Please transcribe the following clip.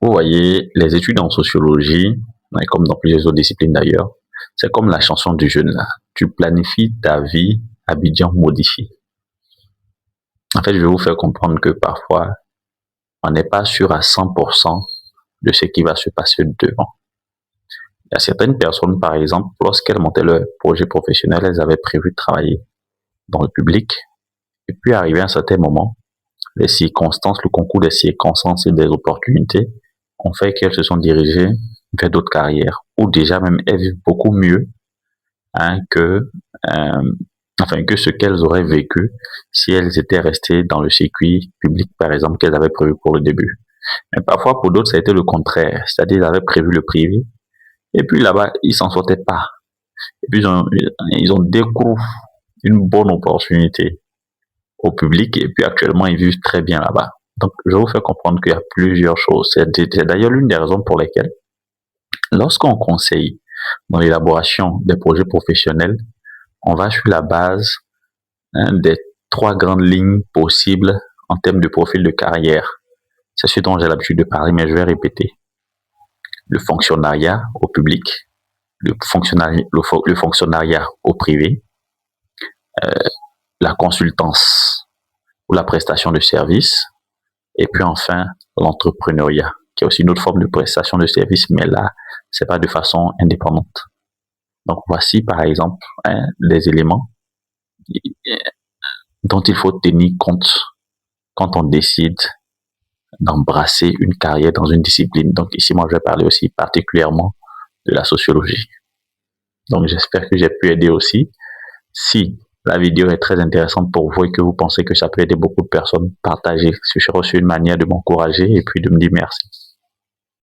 Vous voyez, les études en sociologie, ouais, comme dans plusieurs autres disciplines d'ailleurs, c'est comme la chanson du jeune là. Tu planifies ta vie, Abidjan modifie. En fait, je vais vous faire comprendre que parfois, on n'est pas sûr à 100% de ce qui va se passer devant. Il y a certaines personnes, par exemple, lorsqu'elles montaient leur projet professionnel, elles avaient prévu de travailler dans le public. Et puis, arrivé à un certain moment, les circonstances, le concours des circonstances et des opportunités ont fait qu'elles se sont dirigées vers d'autres carrières, ou déjà même elles vivent beaucoup mieux hein, euh, que ce qu'elles auraient vécu si elles étaient restées dans le circuit public, par exemple, qu'elles avaient prévu pour le début. Mais parfois, pour d'autres, ça a été le contraire. C'est-à-dire, ils avaient prévu le privé, et puis là-bas, ils s'en sortaient pas. Et puis, ils ont découvert une bonne opportunité au public, et puis actuellement, ils vivent très bien là-bas. Donc, je vais vous faire comprendre qu'il y a plusieurs choses. C'est d'ailleurs l'une des raisons pour lesquelles, lorsqu'on conseille dans l'élaboration des projets professionnels, on va sur la base des trois grandes lignes possibles en termes de profil de carrière. C'est ce dont j'ai l'habitude de parler, mais je vais répéter. Le fonctionnariat au public, le fonctionnariat au privé, euh, la consultance ou la prestation de services, et puis enfin l'entrepreneuriat, qui est aussi une autre forme de prestation de services, mais là, c'est pas de façon indépendante. Donc voici par exemple des éléments dont il faut tenir compte quand on décide d'embrasser une carrière dans une discipline. Donc ici, moi, je vais parler aussi particulièrement de la sociologie. Donc j'espère que j'ai pu aider aussi. Si la vidéo est très intéressante pour vous et que vous pensez que ça peut aider beaucoup de personnes, partagez. Ce sera aussi une manière de m'encourager et puis de me dire merci.